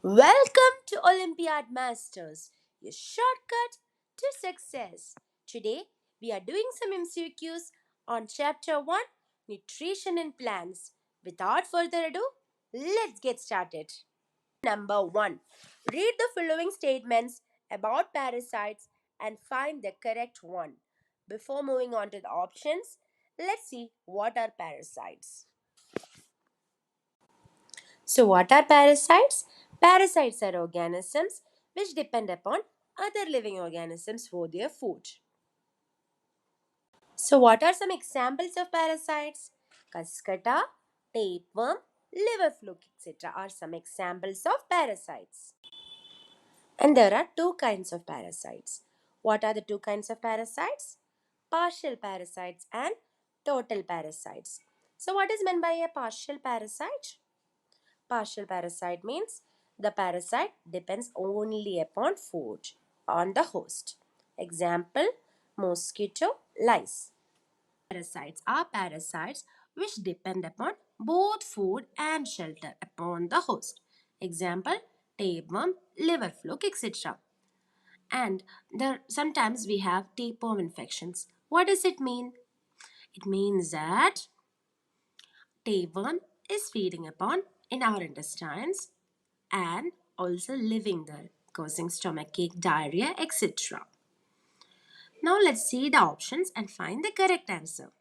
Welcome to Olympiad Masters, your shortcut to success. Today, we are doing some MCQs on Chapter 1 Nutrition and Plants. Without further ado, let's get started. Number 1. Read the following statements about parasites and find the correct one. Before moving on to the options, let's see what are parasites. So, what are parasites? Parasites are organisms which depend upon other living organisms for their food. So, what are some examples of parasites? Cascata, tapeworm, liver fluke, etc. are some examples of parasites. And there are two kinds of parasites. What are the two kinds of parasites? Partial parasites and total parasites. So, what is meant by a partial parasite? Partial parasite means the parasite depends only upon food on the host. Example, mosquito, lice. Parasites are parasites which depend upon both food and shelter upon the host. Example, tapeworm, liver fluke, etc. And there sometimes we have tapeworm infections. What does it mean? It means that tapeworm is feeding upon in our intestines and also living there, causing stomachache, diarrhea, etc. Now let's see the options and find the correct answer.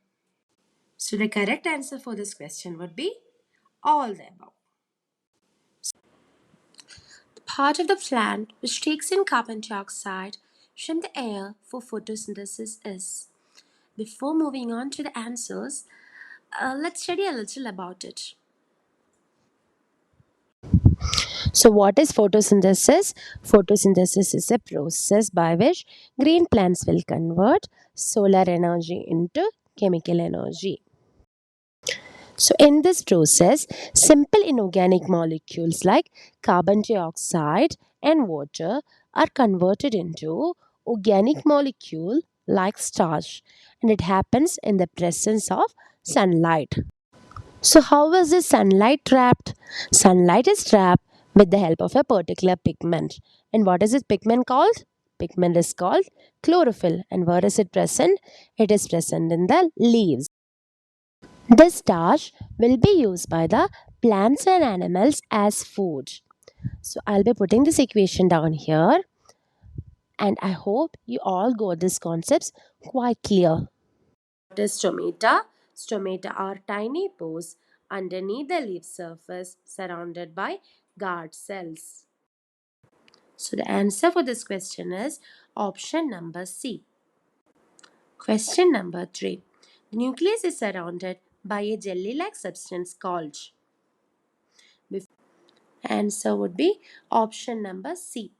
So the correct answer for this question would be all the above. The part of the plant which takes in carbon dioxide from the air for photosynthesis is. Before moving on to the answers, let's study a little about it. So, what is photosynthesis? Photosynthesis is a process by which green plants will convert solar energy into chemical energy. So, in this process, simple inorganic molecules like carbon dioxide and water are converted into organic molecule like starch, and it happens in the presence of sunlight. So, how is the sunlight trapped? Sunlight is trapped with the help of a particular pigment. And what is this pigment called? Pigment is called chlorophyll. And where is it present? It is present in the leaves. This starch will be used by the plants and animals as food. So, I'll be putting this equation down here. And I hope you all got these concepts quite clear. What is stomata? Stomata are tiny pores underneath the leaf surface surrounded by guard cells. So the answer for this question is option number C. Question number 3. The nucleus is surrounded by a jelly-like substance called. Answer would be option number C.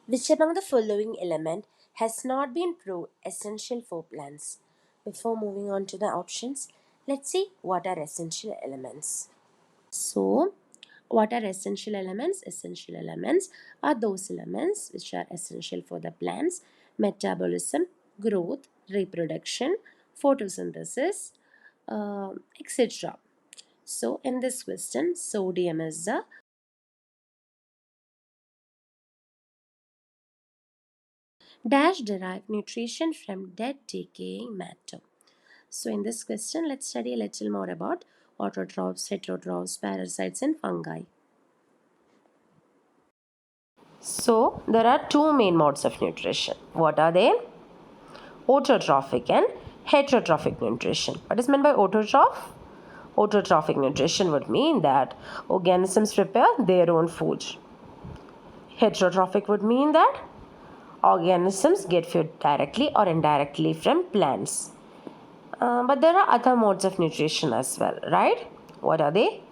Which among the following element has not been proved essential for plants? Before moving on to the options, let's see what are essential elements. So, what are essential elements? Essential elements are those elements which are essential for the plant's metabolism, growth, reproduction, photosynthesis, etc. So, in this question, sodium is the dash derive nutrition from dead decaying matter. So, in this question, let's study a little more about autotrophs, heterotrophs, parasites, and fungi. So, there are two main modes of nutrition. What are they? Autotrophic and heterotrophic nutrition. What is meant by autotroph? Autotrophic nutrition would mean that organisms prepare their own food. Heterotrophic would mean that organisms get food directly or indirectly from plants. But there are other modes of nutrition as well, right? What are they?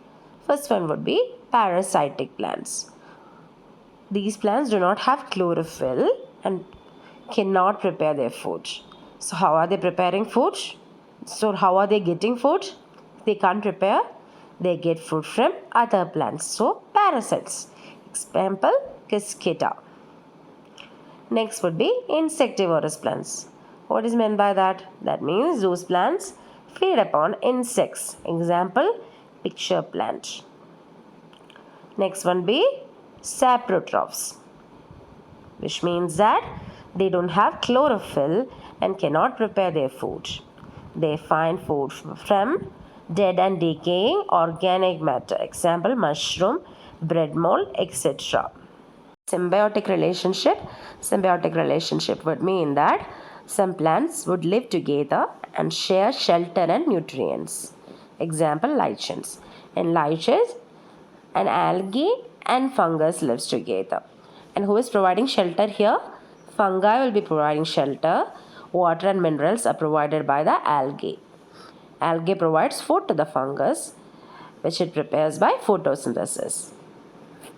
First one would be parasitic plants. These plants do not have chlorophyll and cannot prepare their food. So, how are they preparing food? So, how are they getting food? They can't prepare, they get food from other plants. So, parasites. Example, Cascata. Next would be insectivorous plants. What is meant by that? That means those plants feed upon insects. Example, picture plant. Next one be saprotrophs, which means that they don't have chlorophyll and cannot prepare their food. They find food from dead and decaying organic matter. Example, mushroom, bread mold, etc. Symbiotic relationship. Symbiotic relationship would mean that some plants would live together and share shelter and nutrients. Example, lichens. In lichens, an algae and fungus lives together. And who is providing shelter here? Fungi will be providing shelter. Water and minerals are provided by the algae. Algae provides food to the fungus, which it prepares by photosynthesis.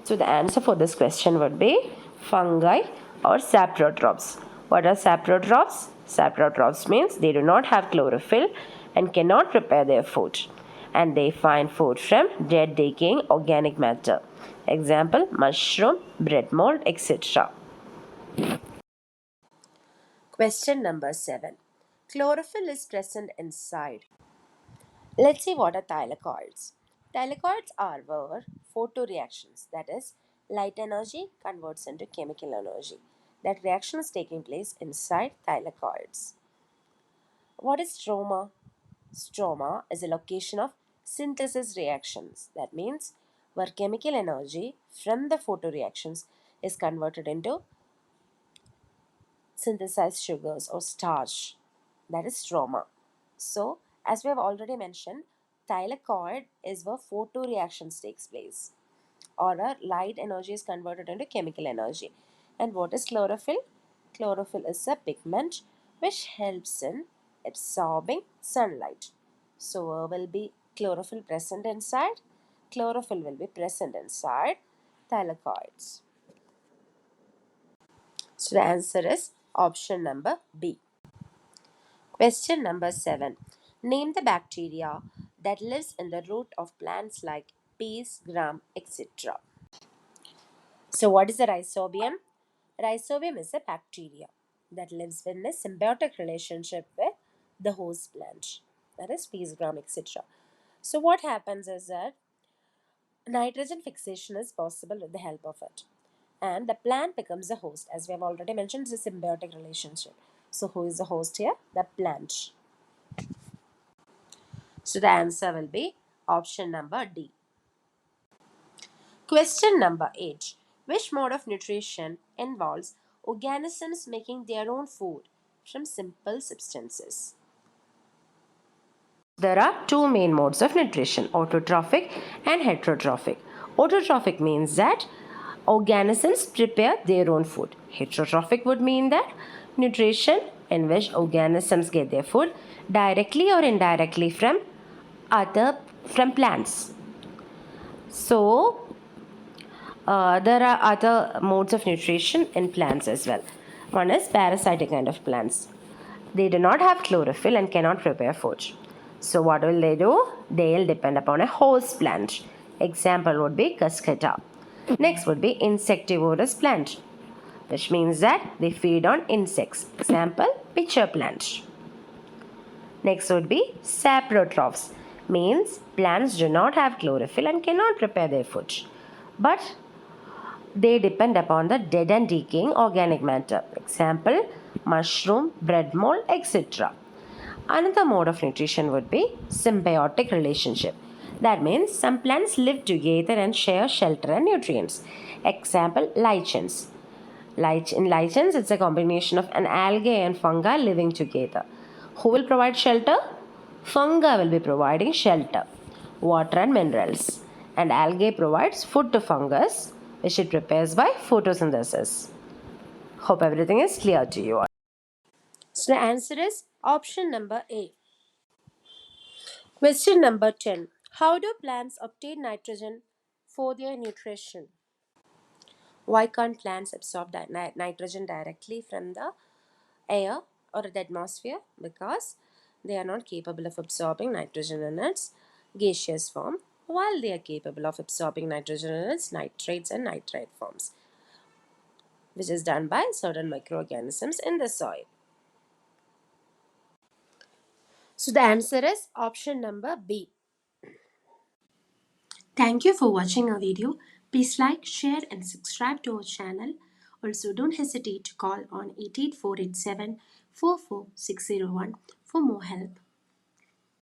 So the answer for this question would be fungi or saprotrophs. What are saprotrophs? Saprotrophs means they do not have chlorophyll and cannot prepare their food. And they find food from dead decaying organic matter. Example, mushroom, bread mold, etc. Question number 7. Chlorophyll is present inside. Let's see what are thylakoids. Thylakoids are where photoreactions, that is, light energy converts into chemical energy. That reaction is taking place inside thylakoids. What is stroma? Stroma is a location of synthesis reactions. That means where chemical energy from the photoreactions is converted into synthesized sugars or starch. That is stroma. So, as we have already mentioned, thylakoid is where photoreactions takes place or a light energy is converted into chemical energy. And what is chlorophyll? Chlorophyll is a pigment which helps in absorbing sunlight. So, where will be chlorophyll present inside? Chlorophyll will be present inside thylakoids. So, the answer is option number B. Question number 7. Name the bacteria that lives in the root of plants like peas, gram, etc. So, what is a rhizobium? Rhizobium is a bacteria that lives in a symbiotic relationship with the host plant, that is peas, gram, etc. So, what happens is that nitrogen fixation is possible with the help of it, and the plant becomes a host. As we have already mentioned, it's a symbiotic relationship. So, who is the host here? The plant. So the answer will be option number D. Question number 8. Which mode of nutrition involves organisms making their own food from simple substances? There are two main modes of nutrition, autotrophic and heterotrophic. Autotrophic means that organisms prepare their own food. Heterotrophic would mean that nutrition in which organisms get their food directly or indirectly from plants. So there are other modes of nutrition in plants as well. One is parasitic kind of plants. They do not have chlorophyll and cannot prepare food. So what will they do? They will depend upon a host plant. Example would be cuscuta. Next would be insectivorous plant, which means that they feed on insects. Example, pitcher plant. Next would be saprotrophs, means plants do not have chlorophyll and cannot prepare their food. But they depend upon the dead and decaying organic matter. Example, mushroom, bread mold, etc. Another mode of nutrition would be symbiotic relationship. That means some plants live together and share shelter and nutrients. Example, lichens. In lichens, it's a combination of an algae and fungi living together. Who will provide shelter? Fungi will be providing shelter, water and minerals. And algae provides food to fungus, which it prepares by photosynthesis. Hope everything is clear to you all. So the answer is option number A. Question number 10. How do plants obtain nitrogen for their nutrition? Why can't plants absorb nitrogen directly from the air or the atmosphere? Because they are not capable of absorbing nitrogen in its gaseous form, while they are capable of absorbing nitrogen in its nitrates and nitrite forms, which is done by certain microorganisms in the soil. So the answer is option number B. Thank you for watching our video. Please like, share, and subscribe to our channel. Also, don't hesitate to call on 88487 44601 for more help.